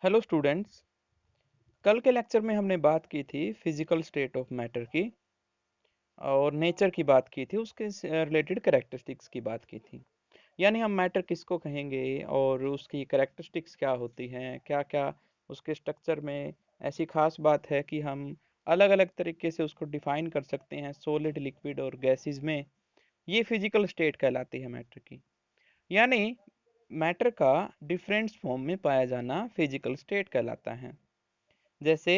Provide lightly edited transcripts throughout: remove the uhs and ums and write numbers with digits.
Hello students. कल के lecture में हमने बात की थी फिजिकल स्टेट ऑफ मैटर की और नेचर की बात की थी, उसके रिलेटेड कैरेक्टरिस्टिक्स की बात की थी। यानी हम मैटर किसको कहेंगे और उसकी कैरेक्टरिस्टिक्स क्या होती हैं, क्या क्या उसके स्ट्रक्चर में ऐसी खास बात है कि हम अलग अलग तरीके से उसको डिफाइन कर सकते हैं, सॉलिड, लिक्विड और गैसेस में। ये फिजिकल स्टेट कहलाती है मैटर की। यानी मैटर का डिफरेंट फॉर्म में पाया जाना फिजिकल स्टेट कहलाता है। जैसे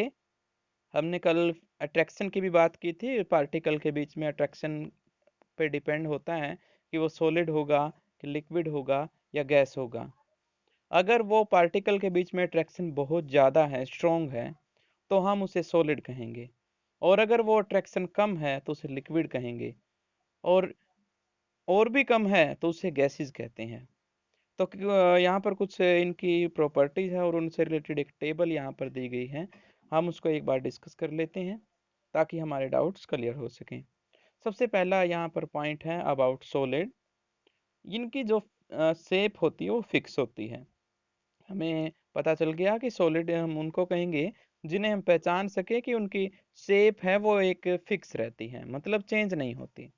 हमने कल अट्रैक्शन की भी बात की थी, पार्टिकल के बीच में अट्रैक्शन पे डिपेंड होता है कि वो सॉलिड होगा, कि लिक्विड होगा या गैस होगा। अगर वो पार्टिकल के बीच में अट्रैक्शन बहुत ज़्यादा है, स्ट्रॉन्ग है, तो हम उसे सॉलिड कहेंगे। और अगर वो अट्रैक्शन कम है तो उसे लिक्विड कहेंगे। और और भी कम है तो उसे गैसेस कहते हैं। तो यहाँ पर कुछ इनकी प्रॉपर्टीज है और उनसे रिलेटेड एक टेबल यहाँ पर दी गई है। हम उसको एक बार डिस्कस कर लेते हैं ताकि हमारे डाउट्स क्लियर हो सकें। सबसे पहला यहाँ पर पॉइंट है अबाउट सॉलिड। इनकी जो शेप होती है वो फिक्स होती है। हमें पता चल गया कि सॉलिड हम उनको कहेंगे जिन्हें हम पहचान सके कि उनकी शेप है वो एक फिक्स रहती है, मतलब चेंज नहीं होती।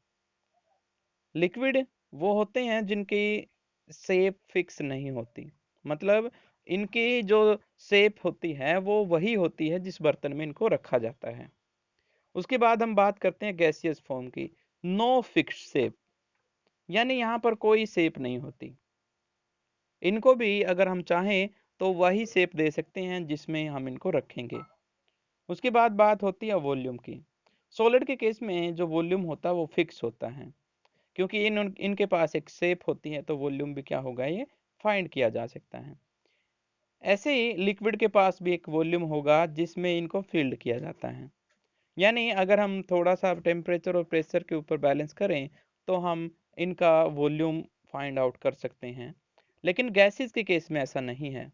लिक्विड वो होते हैं जिनकी शेप फिक्स नहीं होती, मतलब इनकी जो शेप होती है वो वही होती है जिस बर्तन में इनको रखा जाता है। उसके बाद हम बात करते हैं गैसियस फॉर्म की। नो फिक्स्ड शेप, यानी यहाँ पर कोई शेप नहीं होती। इनको भी अगर हम चाहें तो वही शेप दे सकते हैं जिसमें हम इनको रखेंगे। उसके बाद बात होती है वॉल्यूम की। सॉलिड के केस में जो वॉल्यूम होता है वो फिक्स होता है, क्योंकि इनके पास एक शेप होती है, तो वॉल्यूम भी क्या होगा, ये फाइंड किया जा सकता है। ऐसे ही लिक्विड के पास भी एक वॉल्यूम होगा जिसमें इनको फील्ड किया जाता है। यानी अगर हम थोड़ा सा टेम्परेचर और प्रेशर के ऊपर बैलेंस करें तो हम इनका वॉल्यूम फाइंड आउट कर सकते हैं। लेकिन गैसेस के केस में ऐसा नहीं है।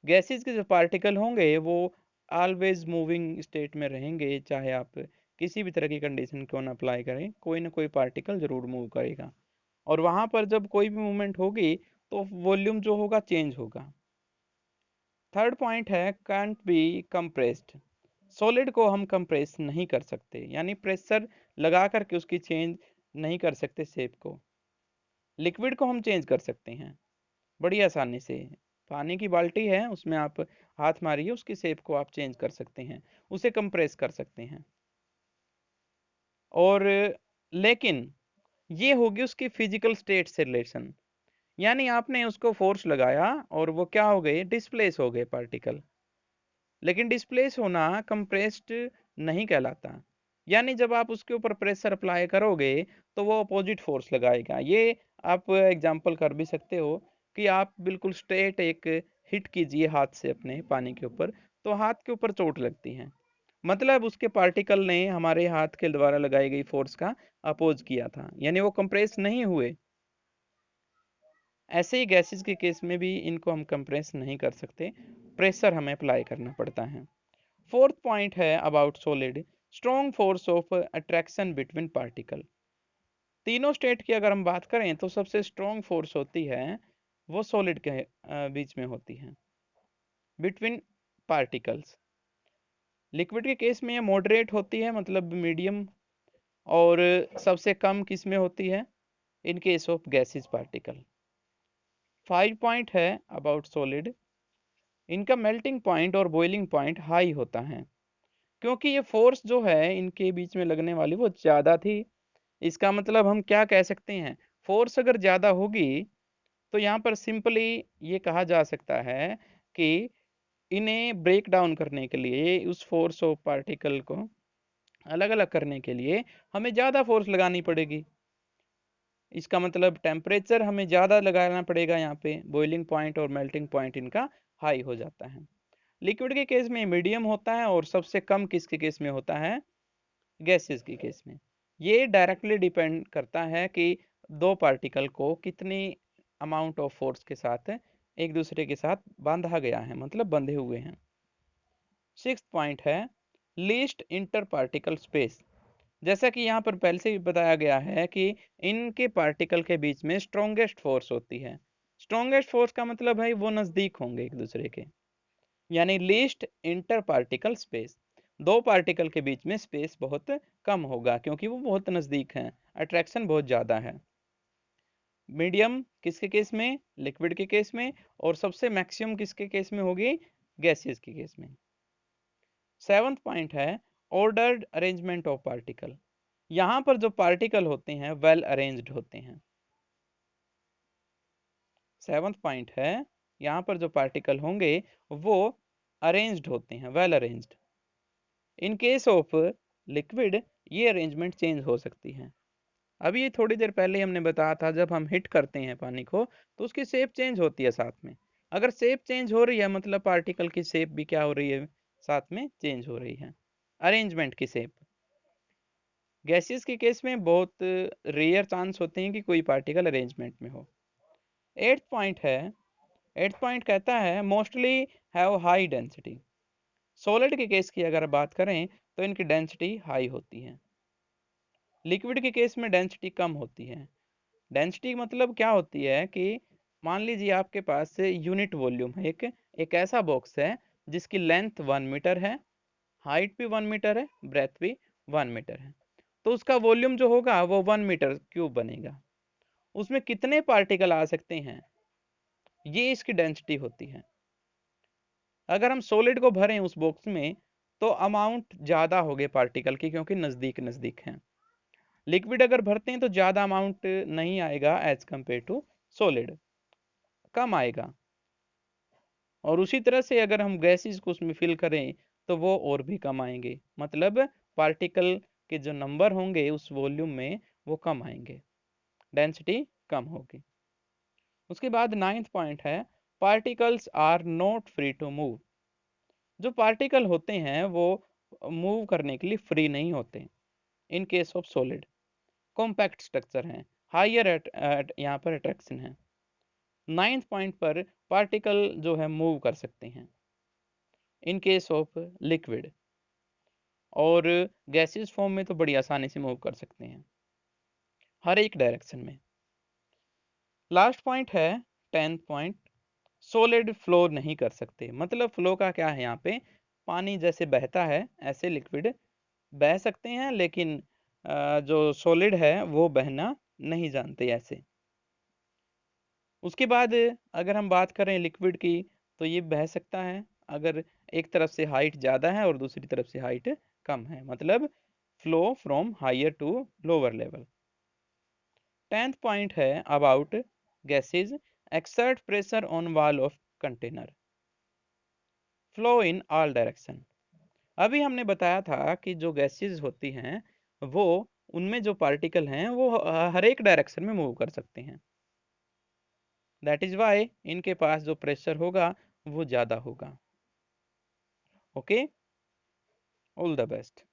गैसेस के जो पार्टिकल होंगे वो ऑलवेज मूविंग स्टेट में रहेंगे, चाहे आप किसी भी तरह की कंडीशन क्यों ना अप्लाई करें, कोई ना कोई पार्टिकल जरूर मूव करेगा। और वहां पर जब कोई भी मूवमेंट होगी तो वॉल्यूम जो होगा चेंज होगा। थर्ड पॉइंट है कैंट बी कंप्रेस्ड। सॉलिड को हम कंप्रेस नहीं कर सकते, यानी प्रेशर लगा करके उसकी चेंज नहीं कर सकते शेप को। लिक्विड को हम चेंज कर सकते हैं बड़ी आसानी से। पानी की बाल्टी है, उसमें आप हाथ मारिए, उसकी शेप को आप चेंज कर सकते हैं, उसे कंप्रेस कर सकते हैं। और लेकिन ये होगी उसकी फिजिकल स्टेट से रिलेशन। यानी आपने उसको फोर्स लगाया और वो क्या हो गए, डिस्प्लेस हो गए पार्टिकल। लेकिन डिस्प्लेस होना कंप्रेस्ड नहीं कहलाता। यानी जब आप उसके ऊपर प्रेशर अप्लाई करोगे तो वो अपोजिट फोर्स लगाएगा। ये आप एग्जांपल कर भी सकते हो कि आप बिल्कुल स्ट्रेट एक हिट कीजिए हाथ से अपने पानी के ऊपर, तो हाथ के ऊपर चोट लगती है, मतलब उसके पार्टिकल ने हमारे हाथ के द्वारा लगाई गई फोर्स का अपोज किया था, यानी वो कंप्रेस नहीं हुए। ऐसे ही गैसेस के केस में भी इनको हम कंप्रेस नहीं कर सकते, प्रेशर हमें अप्लाई करना पड़ता है। फोर्थ पॉइंट है about solid, strong force of attraction between particle. तीनों स्टेट की अगर हम बात करें तो सबसे स्ट्रॉन्ग फोर्स होती है वो सॉलिड के बीच में होती है, बिटवीन पार्टिकल्स। लिक्विड के केस में ये मॉडरेट होती है, मतलब मीडियम। और सबसे कम किस में होती है, in case of gases particle. 5 point है अबाउट सॉलिड, इनका मेल्टिंग पॉइंट और बॉइलिंग पॉइंट हाई होता है, क्योंकि ये फोर्स जो है इनके बीच में लगने वाली वो ज़्यादा थी। इसका मतलब हम क्या कह सकते हैं, फोर्स अगर ज़्यादा होगी तो यहाँ पर सिंपली ये कहा जा सकता है कि इन्हें ब्रेक डाउन करने के लिए, उस फोर्स ऑफ पार्टिकल को अलग अलग करने के लिए हमें ज़्यादा फोर्स लगानी पड़ेगी। इसका मतलब टेम्परेचर हमें ज़्यादा लगाना पड़ेगा, यहाँ पे बॉइलिंग पॉइंट और मेल्टिंग पॉइंट इनका हाई हो जाता है। लिक्विड के केस में मीडियम होता है और सबसे कम किसके केस में होता है, गैसेस के केस में। ये डायरेक्टली डिपेंड करता है कि दो पार्टिकल को कितनी अमाउंट ऑफ फोर्स के साथ एक दूसरे के साथ बांधा गया है, मतलब बंधे हुए हैं। सिक्स्थ पॉइंट है लीस्ट इंटर पार्टिकल स्पेस। जैसा कि यहाँ पर पहले से ही बताया गया है कि इनके पार्टिकल के बीच में स्ट्रॉन्गेस्ट फोर्स होती है। स्ट्रॉन्गेस्ट फोर्स का मतलब है वो नज़दीक होंगे एक दूसरे के। यानी लीस्ट इंटर पार्टिकल स्पेस, दो पार्टिकल के बीच में स्पेस बहुत कम होगा क्योंकि वो बहुत नजदीक हैं, अट्रैक्शन बहुत ज्यादा है। मीडियम किसके केस में? लिक्विड के केस में। और सबसे मैक्सिमम किसके केस में होगी? गैसेस के केस में। सेवंथ पॉइंट है ऑर्डर्ड अरेंजमेंट ऑफ पार्टिकल, यहां पर जो पार्टिकल होते हैं वेल अरेंज्ड होते हैं। सेवंथ पॉइंट है यहाँ पर जो पार्टिकल होंगे वो अरेंज्ड होते हैं, well arranged. In case of liquid ये अरेंजमेंट चेंज हो सकती है। अभी ये थोड़ी देर पहले ही हमने बताया था, जब हम हिट करते हैं पानी को तो उसकी शेप चेंज होती है साथ में। अगर शेप चेंज हो रही है मतलब पार्टिकल की शेप भी क्या हो रही है? साथ में चेंज हो रही है, अरेंजमेंट की शेप। गैसेस के केस में बहुत रेयर चांस होते हैं कि कोई पार्टिकल अरेंजमेंट में हो। एट्थ पॉइंट है, एट्थ पॉइंट कहता है mostly have high density. Solid के केस की अगर बात करें तो इनकी डेंसिटी हाई होती है, लिक्विड के केस में डेंसिटी कम होती है। डेंसिटी मतलब क्या होती है कि मान लीजिए आपके पास यूनिट वॉल्यूम है, एक ऐसा बॉक्स है जिसकी लेंथ 1 मीटर है, हाइट भी 1 मीटर है, ब्रेथ भी 1 मीटर है, तो उसका वॉल्यूम जो होगा वो 1 मीटर क्यूब बनेगा। उसमें कितने पार्टिकल आ सकते हैं, ये इसकी डेंसिटी होती है। अगर हम सॉलिड को भरें उस बॉक्स में तो अमाउंट ज़्यादा हो गए पार्टिकल की क्योंकि नज़दीक नज़दीक हैं। लिक्विड अगर भरते हैं तो ज़्यादा अमाउंट नहीं आएगा एज कंपेयर टू सॉलिड, कम आएगा। और उसी तरह से अगर हम गैसेस को उसमें फिल करें तो वो और भी कम आएंगे, मतलब पार्टिकल के जो नंबर होंगे उस वॉल्यूम में वो कम आएंगे, डेंसिटी कम होगी। उसके बाद नाइन्थ पॉइंट है particles are not free to move. जो पार्टिकल होते हैं वो मूव करने के लिए फ्री नहीं होते in case of solid. Compact structure है, हायर यहाँ पर अट्रैक्शन है। नाइन्थ पॉइंट पर पार्टिकल जो है मूव कर सकते हैं इन केस ऑफ लिक्विड, और गैसेस फॉर्म में तो बड़ी आसानी से मूव कर सकते हैं हर एक डायरेक्शन में। लास्ट पॉइंट है टेंथ पॉइंट, सॉलिड फ्लो नहीं कर सकते। मतलब फ्लो का क्या है यहाँ पे? पानी जैसे बहता है ऐसे लिक्विड बह सकते हैं, लेकिन जो सॉलिड है वो बहना नहीं जानते ऐसे। उसके बाद अगर हम बात करें लिक्विड की तो ये बह सकता है अगर एक तरफ से हाइट ज़्यादा है और दूसरी तरफ से हाइट कम है, मतलब flow from higher to lower level. Tenth point है about gases exert pressure on wall of container, flow in all direction. अभी हमने बताया था कि जो गैसेज होती हैं वो, उनमें जो पार्टिकल हैं वो हर एक डायरेक्शन में मूव कर सकते हैं। दैट इज वाई इनके पास जो प्रेशर होगा वो ज़्यादा होगा। Okay, all the best.